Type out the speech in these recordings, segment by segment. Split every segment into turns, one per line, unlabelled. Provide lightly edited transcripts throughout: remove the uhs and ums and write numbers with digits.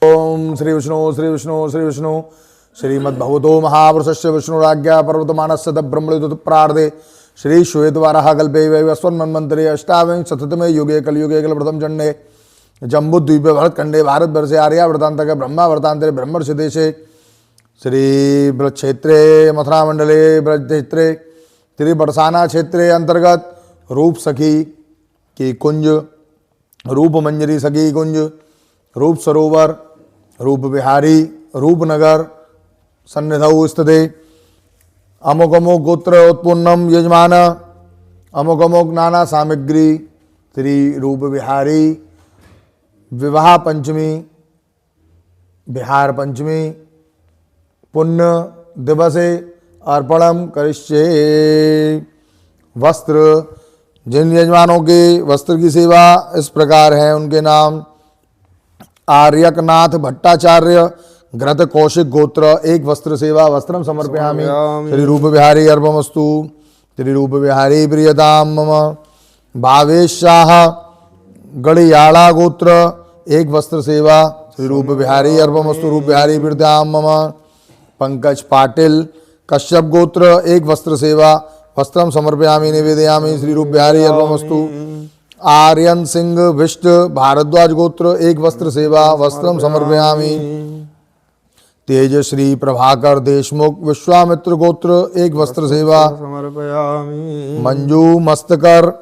ओम श्री विष्णु श्री विष्णु श्री विष्णु श्रीमद्भगवतो महापुरुषस्य विष्णुराज्ञा पर्वतमानस्य ब्रह्मणि प्रार्धे श्री श्वेतवाराह कल्पे वैवस्वन्मन्वन्तरे अष्टाविंशतितमे युगे कलियुगे कलप्रथम चण्डे जम्बूद्वीपे भरतखण्डे भारतवर्षे आर्यावर्तान्तके ब्रह्मावर्तान्तरे ब्रह्मर्षि देशे श्री ब्रजक्षेत्रे मथुरामण्डले ब्रजक्षेत्रे श्री बरसाना क्षेत्रे अंतर्गत रूप सखी की कुंज, रूप मंजरी सखी कुंज, रूप सरोवर, रूप विहारी, रूपनगर सन्निधौ स्थिते अमुक अमुक गोत्र उत्पन्नम यजमान अमुक अमुक नाना सामग्री श्री रूप विहारी विवाह पंचमी विहार पंचमी पुण्य दिवसे अर्पणम करिष्ये। वस्त्र, जिन यजमानों के वस्त्र की सेवा इस प्रकार है उनके नाम आर्यकनाथ भट्टाचार्य घृत कौशिक गोत्र, एक वस्त्र सेवा वस्त्रम समर्पयामि श्री रूप विहारी अर्पमस्तु श्री रूप विहारी प्रियताम मम। भावेश शाह गड़ियाला गोत्र, एक वस्त्र सेवा श्री रूप विहारी अर्पमस्तु रूप विहारी प्रियताम मम। पंकज पाटिल कश्यप गोत्र, एक वस्त्र सेवा वस्त्रम समर्पयामि निवेदयामि श्री रूप बिहारी अर्पमस्तु। आर्यन सिंह विष्ट भारद्वाज गोत्र, एक वस्त्र सेवा वस्त्रम समर्पयामि। तेजश्री प्रभाकर देशमुख विश्वामित्र गोत्र, एक वस्त्र सेवा समर्पयामि। मंजू मस्तकर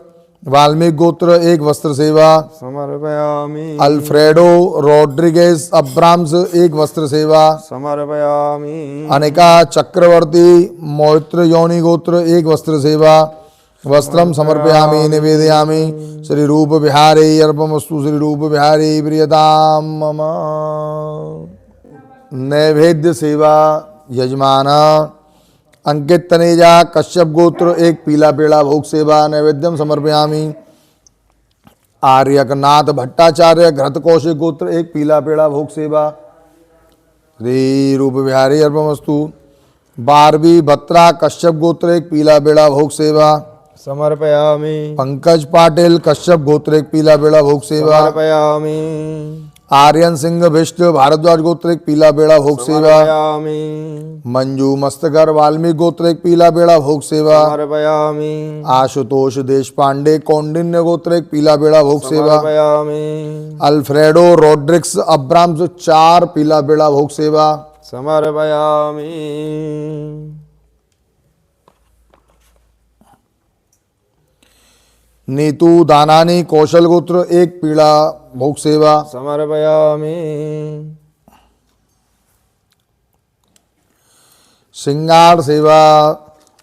वाल्मीकि गोत्र, एक वस्त्र सेवा समर्पयामि। अल्फ्रेडो रोड्रिगेज अब्राम्स, एक वस्त्र सेवा समर्पयामि। अनिका चक्रवर्ती मोहित्र योनि गोत्र, एक वस्त्र सेवा वस्त्रम समर्पयामि निवेदयामि श्री रूप विहारी अर्पमस्तु श्री रूप विहारी प्रियताम मम। नैवेद्य सेवा यजमान अंकित तनेजा कश्यप गोत्र, एक पीला पेड़ा भोग सेवा नैवेद्यम समर्पयामि। आर्यकनाथ भट्टाचार्य घृत कौशिक गोत्र, एक पीला पेड़ा भोग सेवा श्री रूप विहारी अर्पमस्तु। बारहवीं बत्रा कश्यप गोत्र, एक पीला पेड़ा भोग सेवा समर्पयामि। पंकज पाटिल कश्यप गोत्र, एक पीला पेड़ा भोग सेवा समर्पयामि। आर्यन सिंह विष्ट भारद्वाज गोत्र, एक पीला पेड़ा भोग सेवा समर्पयामि। मंजू मस्तकर वाल्मीकि गोत्र, एक पीला पेड़ा भोग सेवा समर्पयामि। आशुतोष देश पांडे कौंडिन्य गोत्र, एक पीला पेड़ा भोग सेवा समर्पयामि। अल्फ्रेडो रोड्रिक्स अब्राम्स, चार पीला पेड़ा भोग सेवा समर्पयामि। नीतू दानानी कौशल गोत्र, एक पीला भोग सेवा समर्पयामि। श्रृंगार सेवा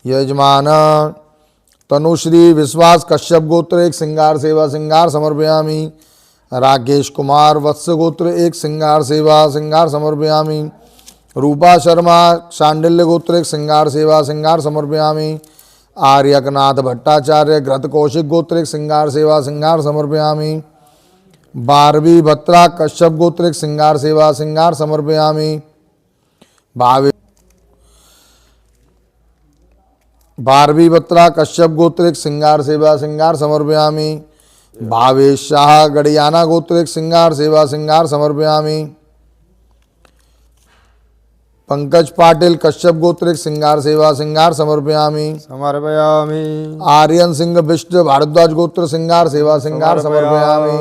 यजमान तनुश्री विश्वास कश्यप गोत्र, एक श्रृंगार सेवा श्रृंगार समर्पयामि। राकेश कुमार वत्स गोत्र, एक श्रृंगार सेवा श्रृंगार समर्पयामि। रूपा शर्मा शांडिल्य गोत्र, एक श्रृंगार सेवा श्रृंगार समर्पयामि। आर्यकनाथ भट्टाचार्य घृत कौशिक गोत्र, एक श्रृंगार सेवा श्रृंगार समर्पयामि। बारहवीं बत्रा कश्यप गोत्र, एक श्रृंगार सेवा श्रृंगार समर्पयामि। बारहवीं बत्रा कश्यप गोत्र, एक श्रृंगार सेवा श्रृंगार समर्पयामि। भावेश शाह गड़ियाना गोत्र, एक श्रृंगार सेवा श्रृंगार समर्पयामि। पंकज पाटिल कश्यप गोत्र, एक श्रृंगार सेवा श्रृंगार समर्पयामि समर्पयामि। आर्यन सिंह विष्ट भारद्वाज गोत्र, श्रृंगार सेवा श्रृंगार समर्पयामि।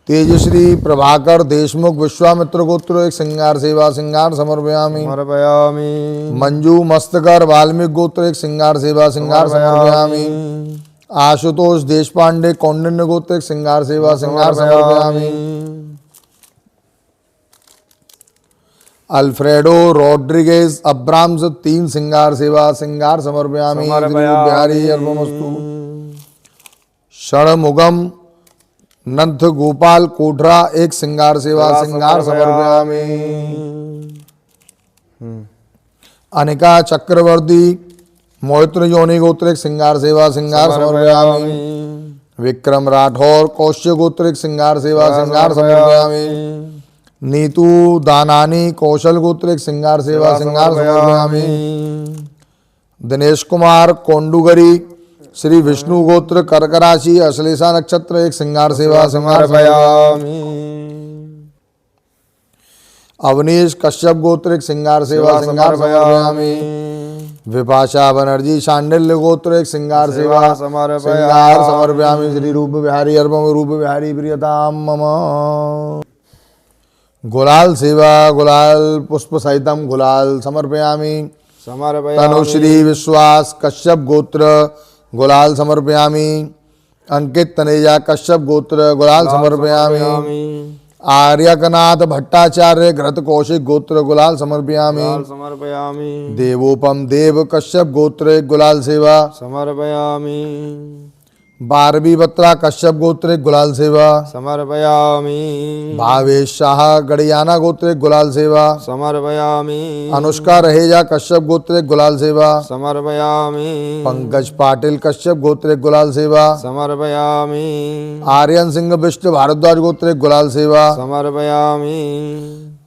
तेजश्री प्रभाकर देशमुख विश्वामित्र गोत्र, एक श्रृंगार सेवा श्रृंगार समर्पयामि समर्पयामि। मंजू मस्तकर वाल्मीकि गोत्र, एक श्रृंगार सेवा श्रृंगार समर्पयामि। आशुतोष देशपांडे कौंडिन्य गोत्र, एक श्रृंगार सेवा श्रृंगार समर्पयामि। अल्फ्रेडो रोड्रिगेज अब्राम्स, तीन श्रृंगार सेवा श्रृंगार समर्पयामि बिहारी अर्पमस्तु। षणमुगम नंथ गोपाल कोठरा, एक श्रृंगार सेवा श्रृंगार समर्पयामि। अनिका चक्रवर्ती मोहित्र योनि गोत्र, एक श्रृंगार सेवा श्रृंगार समर्पयामि। विक्रम राठौर कौश्य गोत्र, एक श्रृंगार सेवा श्रृंगार समर्पयामि। नीतू दानानी कौशल गोत्र, एक श्रृंगार सेवा श्रृंगार समर्पयामि। दिनेश कुमार कोंडुगरी श्री विष्णु गोत्र कर्क राशि अश्लेषा नक्षत्र एक श्रृंगार सेवा
समर्पयामि।
अवनीश कश्यप गोत्र एक श्रृंगार सेवा समर्पयामि। विपाशा बनर्जी शांडिल्य गोत्र एक श्रृंगार सेवा समर्पयामि। श्री रूप बिहारी अर्पम रूप बिहारी प्रियताम मम। गुलाल सेवा गुलाल पुष्प सहितम गुलाल समर्पयामि। तनुश्री विश्वास कश्यप गोत्र गुलाल समर्पयामि। अंकित तनेजा कश्यप गोत्र गुलाल समर्पयामि। आर्यकनाथ भट्टाचार्य घृत कौशिक गोत्र गुलाल समर्पयामि। देवोपम देव कश्यप गोत्र गुलाल सेवा
समर्पयामि।
बारहवीं बत्रा कश्यप गोत्र गुलाल सेवा
समर्पयामि।
भावेश शाह गड़ियाना गोत्र गुलाल सेवा
समर्पयामि।
अनुष्का रहेजा कश्यप गोत्र गुलाल सेवा
समर्पयामि।
पंकज पाटिल कश्यप गोत्र गुलाल सेवा
समर्पयामि।
आर्यन सिंह बिष्ट भारद्वाज गोत्र गुलाल सेवा
समर्पयामि।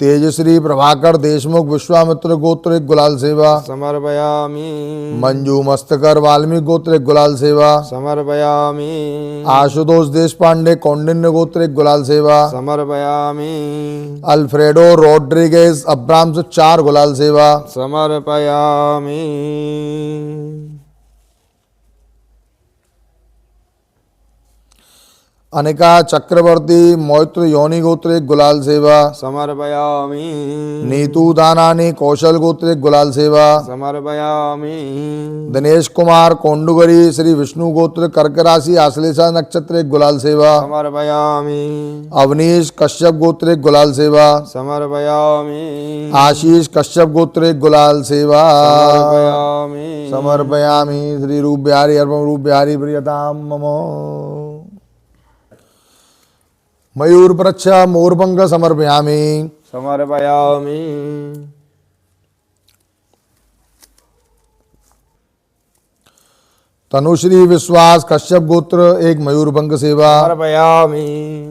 तेजश्री प्रभाकर देशमुख विश्वामित्र गोत्र गुलाल सेवा
समर्पयामि।
मंजू मस्तकर वाल्मीकि गोत्र गुलाल सेवा
समर्पयामि।
आशुतोष देश पांडे कौंडिन्य गोत्र गुलाल सेवा
समर्पयामि।
अल्फ्रेडो रोड्रिगेज अब्राम्स 4 गुलाल सेवा
समर्पयामि।
अनिका चक्रवर्ती मैत्र योनि गोत्र गुलाल सेवा
समर्पयामि।
नीतू दानानी कौशल गोत्र गुलाल सेवा
समर्पयामि।
दिनेश कुमार कोंडुगरी श्री विष्णु गोत्र कर्क राशि आश्लेषा नक्षत्र गुलाल सेवा
समर्पयामि।
अवनीश कश्यप गोत्र गुलाल सेवा
समर्पयामि।
आशीष कश्यप गोत्र गुलाल सेवा
समर्पयामि।
समर्पयामि। श्री रूप बिहारी अर्पम रूप बिहारी प्रियताम मम। मयूर वृक्ष मोरपंख समर्पयामि।
समर्पयामि।
तनुश्री विश्वास कश्यप गोत्र एक मयूरभंग सेवा
समर्पयामि।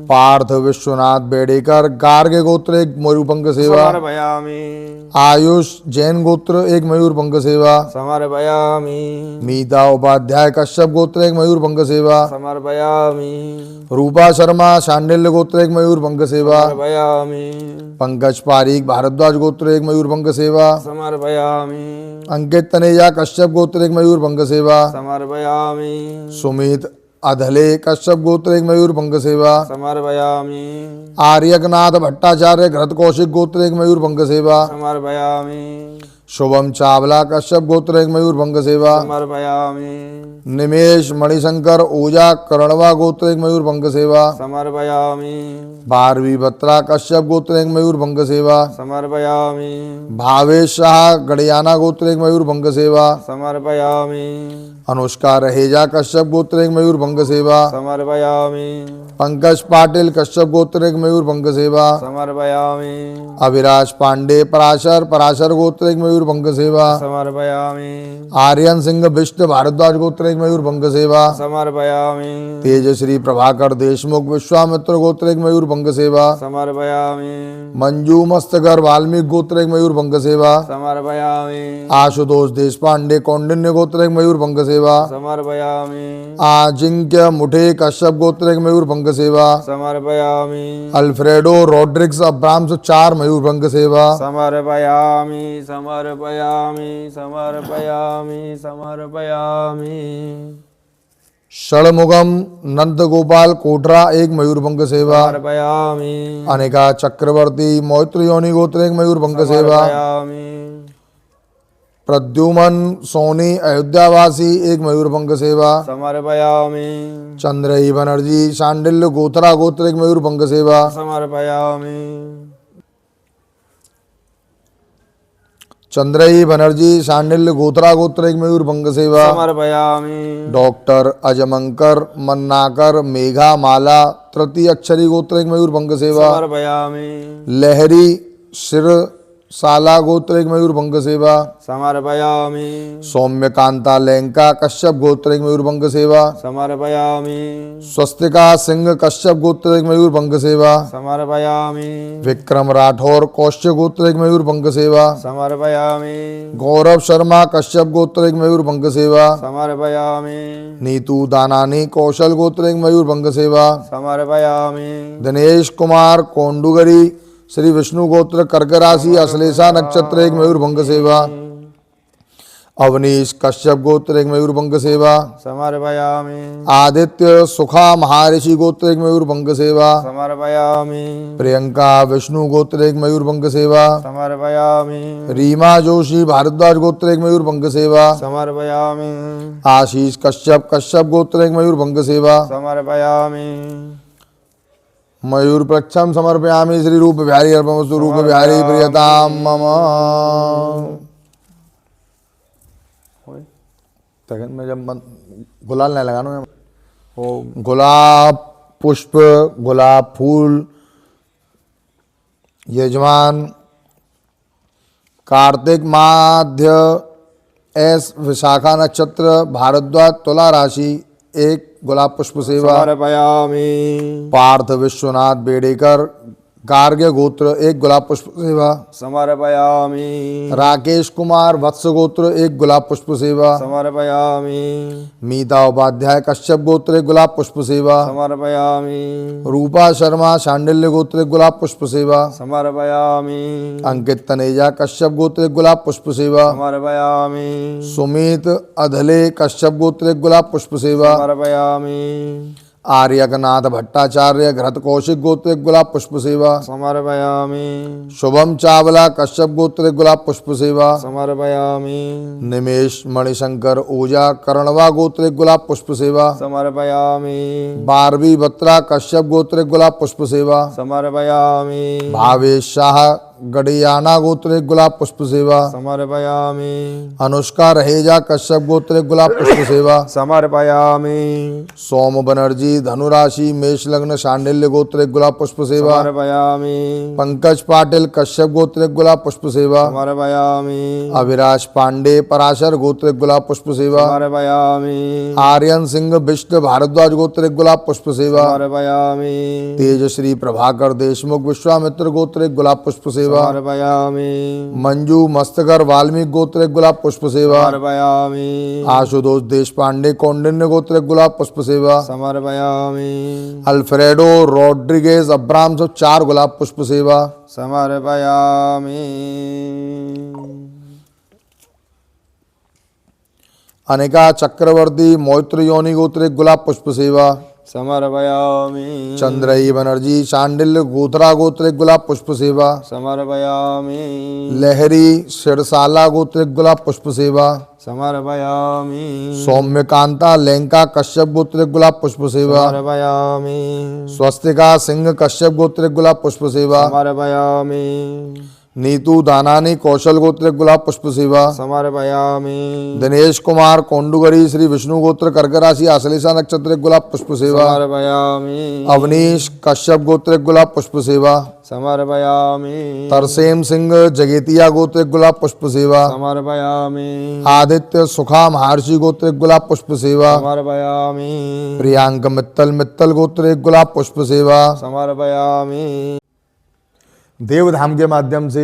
पार्थ विश्वनाथ बेडेकर गार्गे गोत्र एक मयूरभंग सेवा
समर्पयामि।
आयुष जैन गोत्र एक मयूरभंग सेवा
समर्पयामि।
मीता उपाध्याय कश्यप गोत्र एक मयूरभंग सेवा
समर्पयामि।
रूपा शर्मा शांडिल्य गोत्र एक मयूरभंग सेवा
समर्पयामि।
पंकज पारीक भारद्वाज गोत्र एक मयूरभंग सेवा
समर्पयामि।
अंकित तनेजा कश्यप गोत्र एक मयूरभंग सेवा
समर्पयामि।
सुमित अधले कश्यप गोत्र एक मयूरभंग सेवा
समर्पयामि।
आर्यकनाथ भट्टाचार्य घृत कौशिक गोत्र एक मयूरभंग सेवा
समर्पयामि।
शुभम चावला कश्यप गोत्र एक मयूरभंग सेवा
समर्पयामि।
निमेश मणिशंकर ओझा करणवा गोत्र एक मयूरभंग सेवा
समर्पयामि।
बारहवीं बत्रा कश्यप गोत्र एक मयूरभंग सेवा
समर्पयामि।
भावेश शाह गड़ियाना गोत्र एक मयूरभंग सेवा
समर्पयामि।
अनुष्का रहेजा कश्यप गोत्र एक मयूरभंग सेवा
समर्पयामि।
पंकज पाटिल कश्यप गोत्र एक मयूरभंग सेवा
समर्पयामि।
अभिराज पांडे पराशर गोत्र एक मयूरभंग सेवा
समर्पयामि।
आर्यन सिंह बिष्ट भारद्वाज गोत्र एक मयूरभंग सेवा
समर्पयामि।
तेजश्री प्रभाकर देशमुख विश्वामित्र गोत्र एक मयूरभंग सेवा
समर्पयामि।
मंजू मस्तकर वाल्मीकि गोत्र एक मयूरभंग सेवा
समर्पयामि।
आशुतोष देश पांडे कौंडिन्य गोत्र एक मयूरभंग सेवा
समर्पयामि।
आजिंक्य मुठे कश्यप गोत्र एक मयूरभंग सेवा
समर्पयामि।
अल्फ्रेडो रोड्रिग्स अब्राम्स 4 मयूरभंग सेवा
समर्पयामि। समर्पयामि। समर्पयामि। समर्पयामि।
षणमुगम नंद गोपाल कोटरा एक मयूरभंग सेवा
समर्पयामि।
अनिका चक्रवर्ती मैत्र योनि गोत्र एक मयूरभंग सेवा
समर्पयामि।
प्रद्युमन सोनी अयोध्यावासी एक मयूरभंग सेवा
समर्पयामि।
चंद्रई बनर्जी शांडिल्य गोत्रा गोत्र एक मयूरभंग सेवा
समर्पयामि।
चंद्रई बनर्जी शांडिल्य गोत्रा गोत्र एक मयूरभंग सेवा
समर्पयामि।
डॉक्टर अजमंकर मन्नाकर मेघा माला तृतीय अक्षरी गोत्र एक मयूरभंग सेवा
समर्पयामि।
लहरी शिर साला गोत्र एक मयूरभंग सेवा।
समर्पयामि
सौम्यकांता लैंका कश्यप गोत्र एक मयूरभंग सेवा।
समर्पयामि
स्वस्तिका सिंह कश्यप गोत्र एक मयूरभंग सेवा।
समर्पयामि
विक्रम राठौर कौश्य गोत्र एक मयूरभंग सेवा।
समर्पयामि
गौरव शर्मा कश्यप गोत्र एक मयूरभंग सेवा।
समर्पयामि
नीतू दानानी कौशल गोत्र एक मयूरभंग सेवा।
समर्पयामि
दिनेश कुमार कोंडुगरी श्री विष्णु गोत्र कर्क राशि अश्लेषा नक्षत्र एक मयूरभंग सेवा। अवनीश कश्यप गोत्र एक मयूरभंग सेवा।
समर्पयामि
आदित्य सुखा महर्षि गोत्र एक मयूरभंग सेवा।
समर्पयामि
प्रियंका विष्णु गोत्र एक मयूरभंग सेवा।
समर्पयामि
रीमा जोशी भारद्वाज गोत्र एक मयूरभंग सेवा।
समर्पयामि
आशीष कश्यप कश्यप गोत्र एक मयूरभंग सेवा।
समर्पयामि
मयूर प्रक्षम समर्पयामि श्री रूप बिहारी अर्पमस्तु रूप बिहारी प्रियताम मम। सेकंड में जब गुलाल नहीं लगाना मैं
ओम
गुलाब पुष्प गुलाब फूल यजमान कार्तिक माध्य एस विशाखा नक्षत्र भारद्वाज तुला राशि एक गुलाब पुष्प सेवा।
समर्पयामि
पार्थ विश्वनाथ बेड़ेकर गार्ग्य गोत्र एक गुलाब पुष्प सेवा।
समर्पयामि
राकेश कुमार वत्स गोत्र एक गुलाब पुष्प सेवा।
समर्पयामि
मीता उपाध्याय कश्यप गोत्र एक गुलाब पुष्प सेवा।
समर्पयामि
रूपा शर्मा शांडिल्य गोत्र एक गुलाब पुष्प सेवा।
समर्पयामि
अंकित तनेजा कश्यप गोत्र एक गुलाब पुष्प सेवा।
समर्पयामि
सुमित अधले कश्यप गोत्र एक गुलाब पुष्प सेवा।
समर्पयामि
आर्यकनाथ भट्टाचार्य घृत कौशिक गोत्र एक गुलाब पुष्प सेवा।
समर्पयामि
शुभम चावला कश्यप गोत्र एक गुलाब पुष्प सेवा।
समर्पयामि
निमेश मणिशंकर ओझा करणवा गोत्र एक गुलाब पुष्प सेवा।
समर्पयामि
बारहवीं बत्रा कश्यप गोत्र एक गुलाब पुष्प सेवा।
समर्पयामि
भावेश शाह गडियाना गोत्र एक गुलाब पुष्प सेवा।
समर्पयामि
अनुष्का रहेजा कश्यप गोत्र एक गुलाब पुष्प सेवा।
समर्पयामि
सोम बनर्जी धनुराशि मेष लग्न शांडिल्य गोत्र एक गुलाब पुष्प सेवा।
समर्पयामि
पंकज पाटिल कश्यप गोत्र एक गुलाब पुष्प सेवा।
समर्पयामि
अविराज पांडे पराशर गोत्र एक गुलाब पुष्प सेवा।
समर्पयामि
आर्यन सिंह बिष्ट भारद्वाज गोत्र एक गुलाब पुष्प सेवा।
समर्पयामि
तेजश्री प्रभाकर देशमुख विश्वामित्र गोत्र एक गुलाब पुष्प सेवा।
समर्पयामि
मंजू मस्तकर वाल्मीकि गोत्र एक गुलाब पुष्प सेवा।
समर्पयामि
आशुतोष देश पांडे कौंडिन्य गोत्र एक गुलाब पुष्प सेवा।
समर्पयामि
अल्फ्रेडो रोड्रिगेज अब्राम सब 4 गुलाब पुष्प सेवा।
समर्पयामि
अनिका चक्रवर्ती मोहित्र योनि गोत्र एक गुलाब पुष्प सेवा।
समर्पयामि
चंद्रई बनर्जी शांडिल्य गोत्रा गोत्र एक गुलाब पुष्प सेवा।
समर्पयामि
लहरी सिरसाला गोत्र एक गुलाब पुष्प सेवा।
समर्पयामि
सौम्यकांता लैंका कश्यप गोत्र एक गुलाब पुष्प सेवा।
समर्पयामि
स्वस्तिका सिंह कश्यप गोत्र एक गुलाब पुष्प सेवा।
समर्पयामि
नीतू दानानी कौशल गोत्र एक गुलाब पुष्प सेवा।
समर्पयामि
दिनेश कुमार कोंडुगरी श्री विष्णु गोत्र कर्क राशि आश्लेषा नक्षत्र एक गुलाब पुष्प सेवा।
समर्पयामि
अवनीश कश्यप गोत्र एक गुलाब पुष्प सेवा।
समर्पयामि
तरसेम सिंह जगेतिया गोत्र एक गुलाब पुष्प सेवा।
समर्पयामि
आदित्य सुखा महर्षि गोत्र एक गुलाब पुष्प सेवा।
समर्पयामि
प्रियांक मित्तल मित्तल गोत्र एक गुलाब पुष्प सेवा।
समर्पयामि
देवधाम के माध्यम से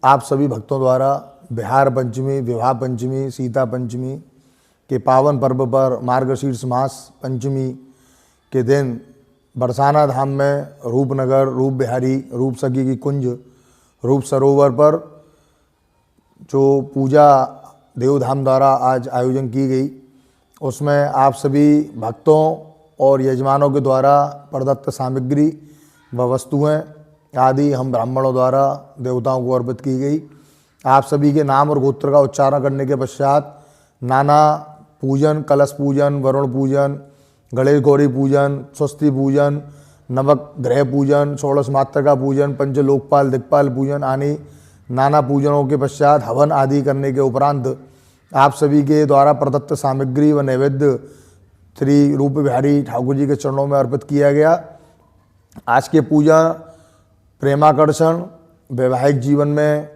आप सभी भक्तों द्वारा बिहार पंचमी विवाह पंचमी सीता पंचमी के पावन पर्व पर मार्गशीर्ष मास पंचमी के दिन बरसाना धाम में रूपनगर रूप बिहारी रूप सखी की कुंज रूप सरोवर पर जो पूजा देवधाम द्वारा आज आयोजन की गई, उसमें आप सभी भक्तों और यजमानों के द्वारा प्रदत्त सामग्री व वस्तुएं आदि हम ब्राह्मणों द्वारा देवताओं को अर्पित की गई। आप सभी के नाम और गोत्र का उच्चारण करने के पश्चात नाना पूजन, कलश पूजन, वरुण पूजन, गणेश गौरी पूजन, स्वस्ति पूजन, नवग्रह पूजन, षोड़श मातृका पूजन, पंच लोकपाल दिक्पाल पूजन आदि नाना पूजनों के पश्चात हवन आदि करने के उपरांत आप सभी के द्वारा प्रदत्त सामग्री व नैवेद्य श्री रूप बिहारी ठाकुर जी के चरणों में अर्पित किया गया। आज के पूजा प्रेमाकर्षण, वैवाहिक जीवन में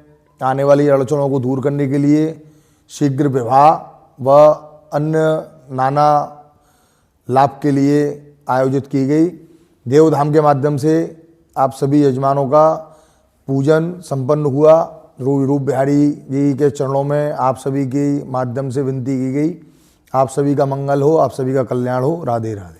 आने वाली अड़चनों को दूर करने के लिए शीघ्र विवाह व अन्य नाना लाभ के लिए आयोजित की गई। देवधाम के माध्यम से आप सभी यजमानों का पूजन संपन्न हुआ। रूप बिहारी जी के चरणों में आप सभी के माध्यम से विनती की गई। आप सभी का मंगल हो, आप सभी का कल्याण हो। राधे राधे।